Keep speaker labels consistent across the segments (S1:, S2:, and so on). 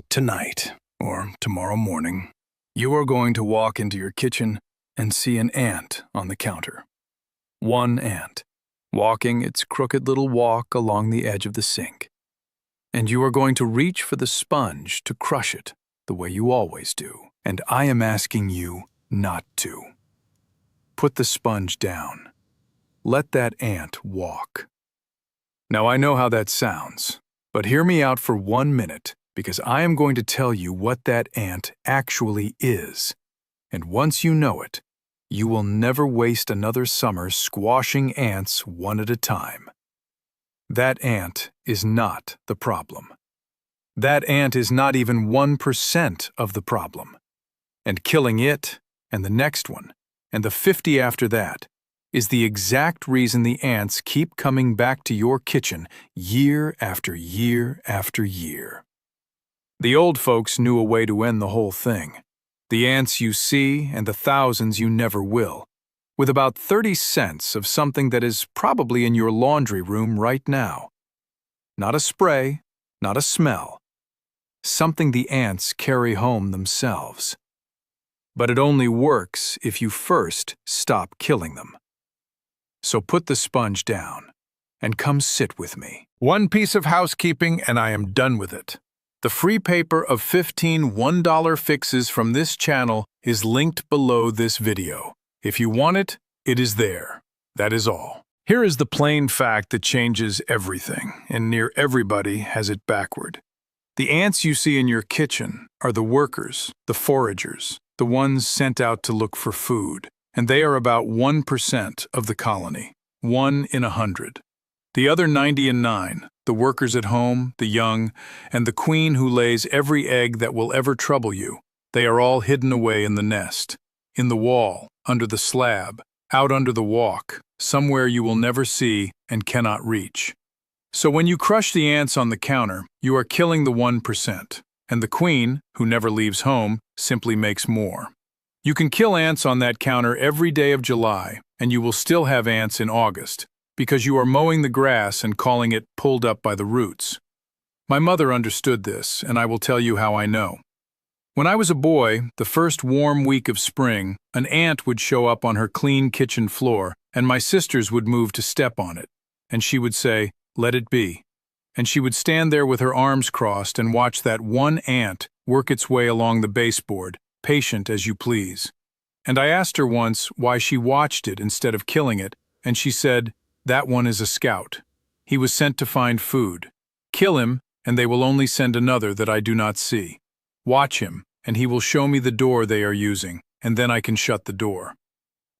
S1: Tonight, or tomorrow morning, you are going to walk into your kitchen and see an ant on the counter. One ant, walking its crooked little walk along the edge of the sink. And you are going to reach for the sponge to crush it, the way you always do. And I am asking you not to. Put the sponge down. Let that ant walk. Now I know how that sounds, but hear me out for 1 minute, because I am going to tell you what that ant actually is. And once you know it, you will never waste another summer squashing ants one at a time. That ant is not the problem. That ant is not even 1% of the problem. And killing it, and the next one, and the 50 after that, is the exact reason the ants keep coming back to your kitchen year after year after year. The old folks knew a way to end the whole thing. The ants you see and the thousands you never will, with about 30 cents of something that is probably in your laundry room right now. Not a spray, not a smell. Something the ants carry home themselves. But it only works if you first stop killing them. So put the sponge down and come sit with me. One piece of housekeeping and I am done with it. The free paper of 15 $1 fixes from this channel is linked below this video. If you want it, it is there. That is all. Here is the plain fact that changes everything, and near everybody has it backward. The ants you see in your kitchen are the workers, the foragers, the ones sent out to look for food, and they are about 1% of the colony, 1 in 100. The other 99, the workers at home, the young, and the queen who lays every egg that will ever trouble you, they are all hidden away in the nest, in the wall, under the slab, out under the walk, somewhere you will never see and cannot reach. So when you crush the ants on the counter, you are killing the 1%, and the queen, who never leaves home, simply makes more. You can kill ants on that counter every day of July, and you will still have ants in August, because you are mowing the grass and calling it pulled up by the roots. My mother understood this, and I will tell you how I know. When I was a boy, the first warm week of spring, an ant would show up on her clean kitchen floor, and my sisters would move to step on it, and she would say, "Let it be." And she would stand there with her arms crossed and watch that one ant work its way along the baseboard, patient as you please. And I asked her once why she watched it instead of killing it, and she said, "That one is a scout. He was sent to find food. Kill him, and they will only send another that I do not see. Watch him, and he will show me the door they are using, and then I can shut the door."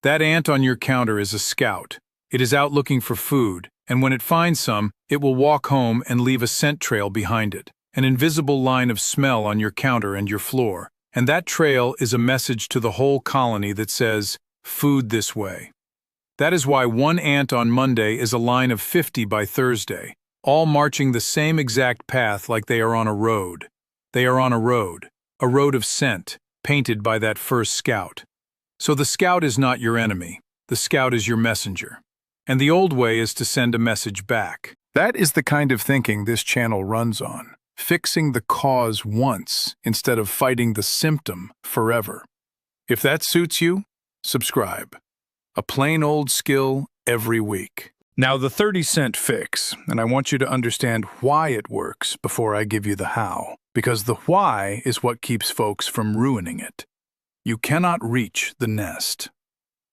S1: That ant on your counter is a scout. It is out looking for food, and when it finds some, it will walk home and leave a scent trail behind it, an invisible line of smell on your counter and your floor. And that trail is a message to the whole colony that says, "Food this way." That is why one ant on Monday is a line of 50 by Thursday, all marching the same exact path like they are on a road. They are on a road of scent, painted by that first scout. So the scout is not your enemy, the scout is your messenger. And the old way is to send a message back. That is the kind of thinking this channel runs on, fixing the cause once instead of fighting the symptom forever. If that suits you, subscribe. A plain old skill every week. Now the 30-cent fix, and I want you to understand why it works before I give you the how, because the why is what keeps folks from ruining it. You cannot reach the nest.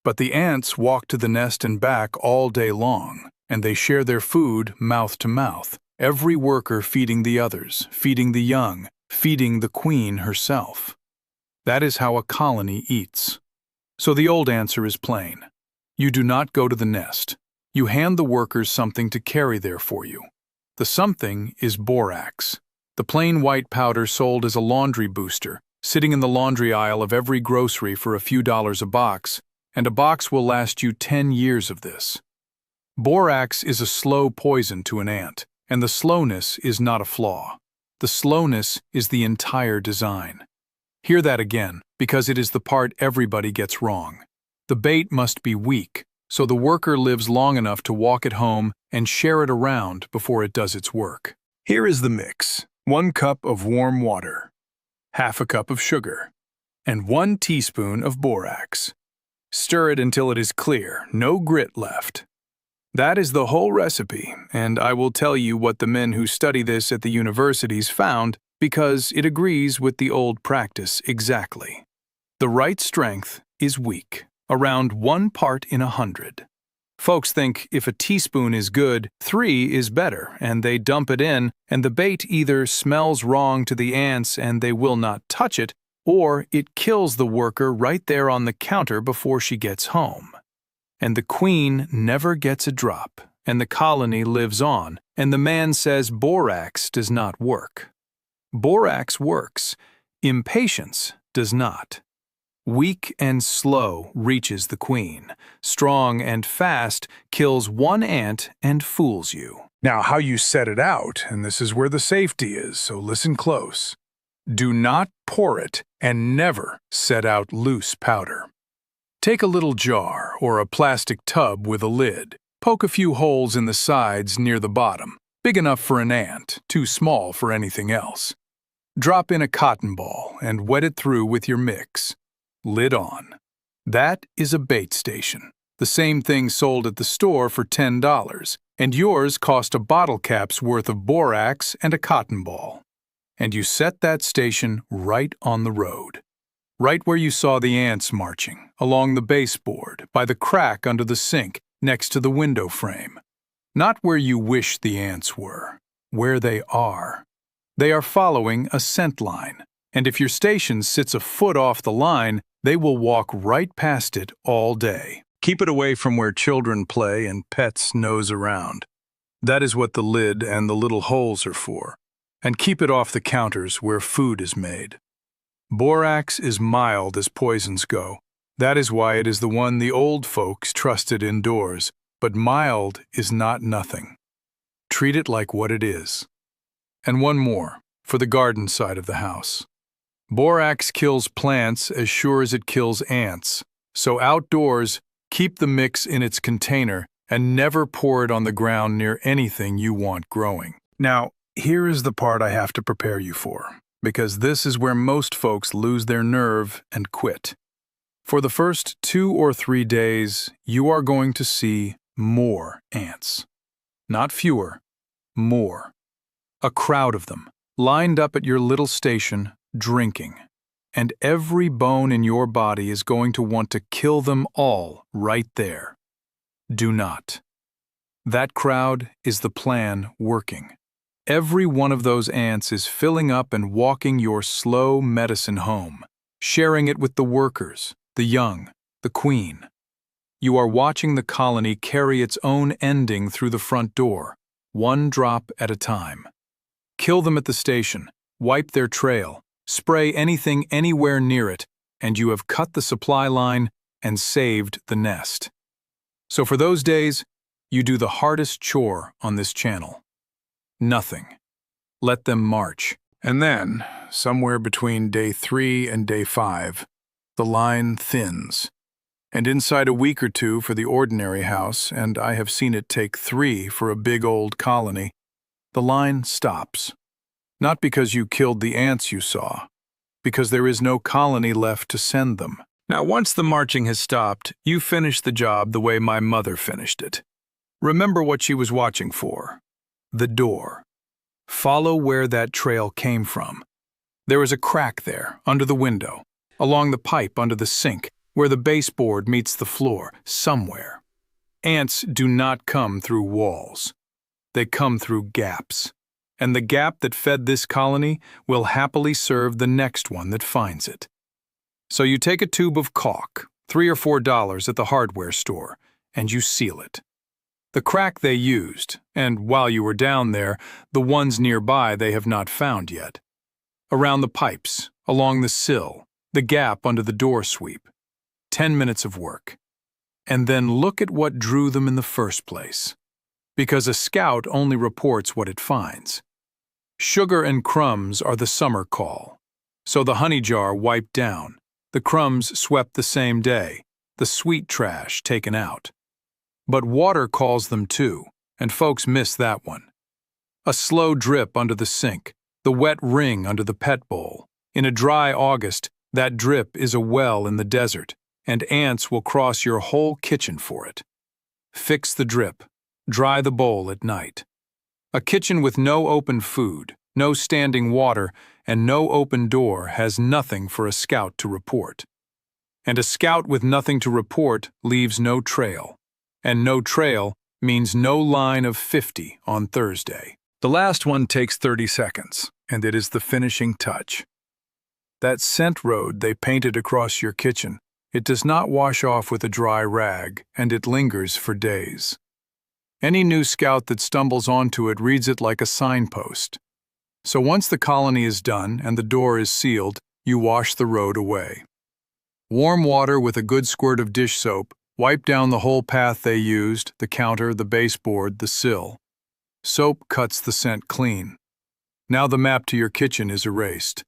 S1: But the ants walk to the nest and back all day long, and they share their food mouth to mouth, every worker feeding the others, feeding the young, feeding the queen herself. That is how a colony eats. So the old answer is plain. You do not go to the nest. You hand the workers something to carry there for you. The something is borax, the plain white powder sold as a laundry booster, sitting in the laundry aisle of every grocery for a few dollars a box, and a box will last you 10 years of this. Borax is a slow poison to an ant, and the slowness is not a flaw. The slowness is the entire design. Hear that again, because it is the part everybody gets wrong. The bait must be weak, so the worker lives long enough to walk it home and share it around before it does its work. Here is the mix. 1 cup of warm water, half a cup of sugar, and 1 teaspoon of borax. Stir it until it is clear, no grit left. That is the whole recipe, and I will tell you what the men who study this at the universities found because it agrees with the old practice exactly. The right strength is weak, around 1 part in 100. Folks think if a teaspoon is good, 3 is better, and they dump it in, and the bait either smells wrong to the ants and they will not touch it, or it kills the worker right there on the counter before she gets home. And the queen never gets a drop, and the colony lives on, and the man says borax does not work. Borax works. Impatience does not. Weak and slow reaches the queen. Strong and fast kills 1 ant and fools you. Now, how you set it out, and this is where the safety is, so listen close. Do not pour it, and never set out loose powder. Take a little jar or a plastic tub with a lid. Poke a few holes in the sides near the bottom, big enough for an ant, too small for anything else. Drop in a cotton ball and wet it through with your mix. Lid on. That is a bait station. The same thing sold at the store for $10, and yours cost a bottle cap's worth of borax and a cotton ball. And you set that station right on the road. Right where you saw the ants marching, along the baseboard, by the crack under the sink, next to the window frame. Not where you wish the ants were, where they are. They are following a scent line, and if your station sits a foot off the line, they will walk right past it all day. Keep it away from where children play and pets nose around. That is what the lid and the little holes are for. And keep it off the counters where food is made. Borax is mild as poisons go. That is why it is the one the old folks trusted indoors, but mild is not nothing. Treat it like what it is. And one more, for the garden side of the house. Borax kills plants as sure as it kills ants, so outdoors, keep the mix in its container and never pour it on the ground near anything you want growing. Now, here is the part I have to prepare you for, because this is where most folks lose their nerve and quit. For the first 2 or 3 days, you are going to see more ants. Not fewer, more. A crowd of them, lined up at your little station, drinking. And every bone in your body is going to want to kill them all right there. Do not. That crowd is the plan working. Every one of those ants is filling up and walking your slow medicine home, sharing it with the workers, the young, the queen. You are watching the colony carry its own ending through the front door, 1 drop at a time. Kill them at the station, wipe their trail, spray anything anywhere near it, and you have cut the supply line and saved the nest. So for those days, you do the hardest chore on this channel. Nothing. Let them march. And then, somewhere between day 3 and day 5, the line thins. And inside a week or 2 for the ordinary house, and I have seen it take 3 for a big old colony, the line stops. Not because you killed the ants you saw, because there is no colony left to send them. Now, once the marching has stopped, you finish the job the way my mother finished it. Remember what she was watching for. The door. Follow where that trail came from. There is a crack there, under the window, along the pipe under the sink, where the baseboard meets the floor, somewhere. Ants do not come through walls. They come through gaps. And the gap that fed this colony will happily serve the next one that finds it. So you take a tube of caulk, $3 or $4 at the hardware store, and you seal it. The crack they used, and while you were down there, the ones nearby they have not found yet. Around the pipes, along the sill, the gap under the door sweep. 10 minutes of work. And then look at what drew them in the first place. Because a scout only reports what it finds. Sugar and crumbs are the summer call. So the honey jar wiped down, the crumbs swept the same day, the sweet trash taken out. But water calls them too, and folks miss that one. A slow drip under the sink, the wet ring under the pet bowl, In a dry August, that drip is a well in the desert, and ants will cross your whole kitchen for it. Fix the drip. Dry the bowl at night. A kitchen with no open food, no standing water, and no open door has nothing for a scout to report. And a scout with nothing to report leaves no trail. And no trail means no line of 50 on Thursday. The last one takes 30 seconds, and it is the finishing touch. That scent road they painted across your kitchen, it does not wash off with a dry rag, and it lingers for days. Any new scout that stumbles onto it reads it like a signpost. So once the colony is done and the door is sealed, you wash the road away. Warm water with a good squirt of dish soap, wipe down the whole path they used, the counter, the baseboard, the sill. Soap cuts the scent clean. Now the map to your kitchen is erased.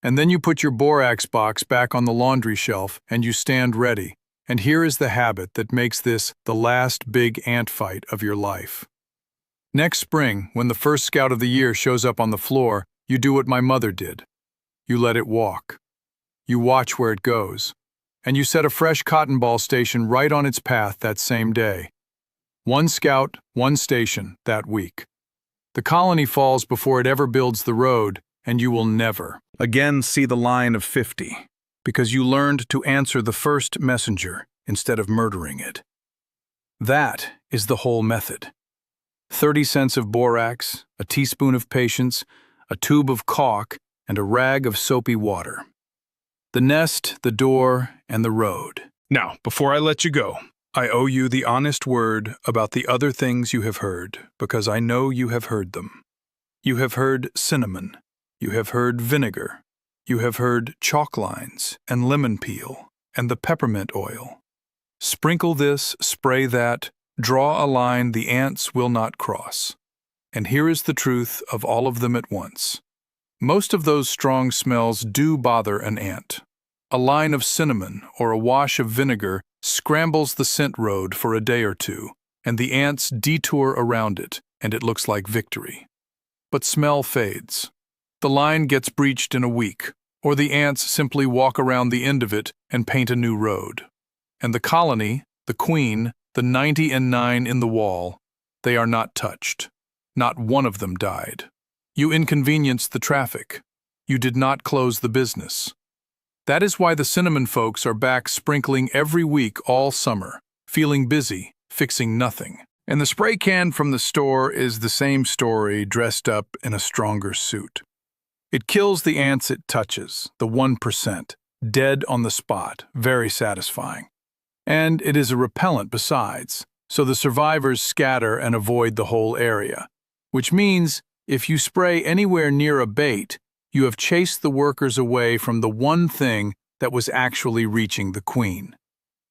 S1: And then you put your borax box back on the laundry shelf and you stand ready. And here is the habit that makes this the last big ant fight of your life. Next spring, when the first scout of the year shows up on the floor, you do what my mother did. You let it walk. You watch where it goes. And you set a fresh cotton ball station right on its path that same day. One scout, one station that week. The colony falls before it ever builds the road, and you will never again see the line of 50. Because you learned to answer the first messenger instead of murdering it. That is the whole method. 30 cents of borax, a teaspoon of patience, a tube of caulk, and a rag of soapy water. The nest, the door, and the road. Now, before I let you go, I owe you the honest word about the other things you have heard, because I know you have heard them. You have heard cinnamon. You have heard vinegar. You have heard chalk lines and lemon peel and the peppermint oil. Sprinkle this, spray that, draw a line the ants will not cross. And here is the truth of all of them at once. Most of those strong smells do bother an ant. A line of cinnamon or a wash of vinegar scrambles the scent road for a day or two, and the ants detour around it, and it looks like victory. But smell fades. The line gets breached in a week, or the ants simply walk around the end of it and paint a new road. And the colony, the queen, the 99 in the wall, they are not touched. Not one of them died. You inconvenienced the traffic. You did not close the business. That is why the cinnamon folks are back sprinkling every week all summer, feeling busy, fixing nothing. And the spray can from the store is the same story dressed up in a stronger suit. It kills the ants it touches, the 1%, dead on the spot, very satisfying. And it is a repellent besides, so the survivors scatter and avoid the whole area. Which means, if you spray anywhere near a bait, you have chased the workers away from the one thing that was actually reaching the queen.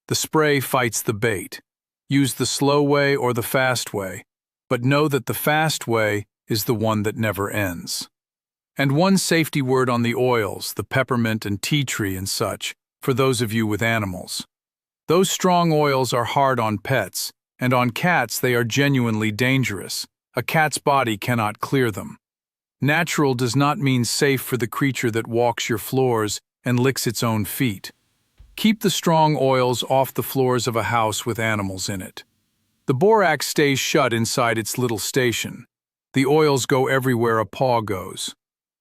S1: The spray fights the bait. Use the slow way or the fast way, but know that the fast way is the one that never ends. And one safety word on the oils, the peppermint and tea tree and such, for those of you with animals. Those strong oils are hard on pets, and on cats they are genuinely dangerous. A cat's body cannot clear them. Natural does not mean safe for the creature that walks your floors and licks its own feet. Keep the strong oils off the floors of a house with animals in it. The borax stays shut inside its little station. The oils go everywhere a paw goes.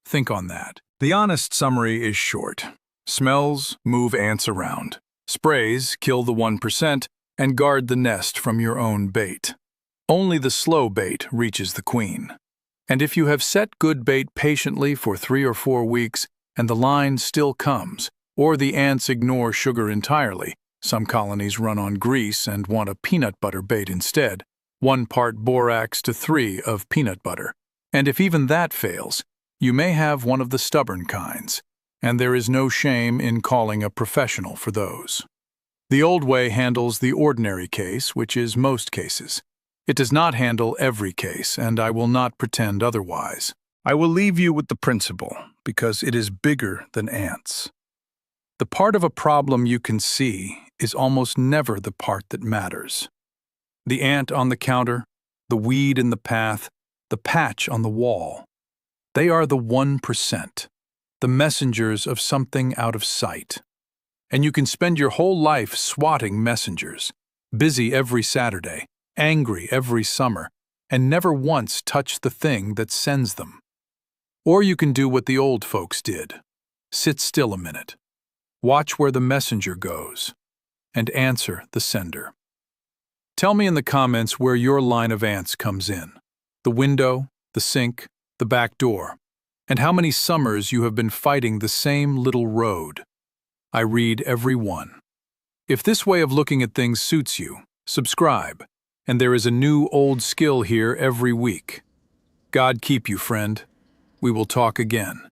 S1: Think on that. The honest summary is short. Smells move ants around. Sprays kill the 1% and guard the nest from your own bait. Only the slow bait reaches the queen. And if you have set good bait patiently for 3 or 4 weeks and the line still comes, or the ants ignore sugar entirely, some colonies run on grease and want a peanut butter bait instead, 1 part borax to 3 of peanut butter. And if even that fails, you may have one of the stubborn kinds, and there is no shame in calling a professional for those. The old way handles the ordinary case, which is most cases. It does not handle every case, and I will not pretend otherwise. I will leave you with the principle, because it is bigger than ants. The part of a problem you can see is almost never the part that matters. The ant on the counter, the weed in the path, the patch on the wall. They are the 1%. the messengers of something out of sight. And you can spend your whole life swatting messengers, busy every Saturday, angry every summer, and never once touch the thing that sends them. Or you can do what the old folks did. Sit still a minute. Watch where the messenger goes, and answer the sender. Tell me in the comments where your line of ants comes in. The window, the sink, the back door, and how many summers you have been fighting the same little road. I read every one. If this way of looking at things suits you, subscribe, and there is a new old skill here every week. God keep you, friend. We will talk again.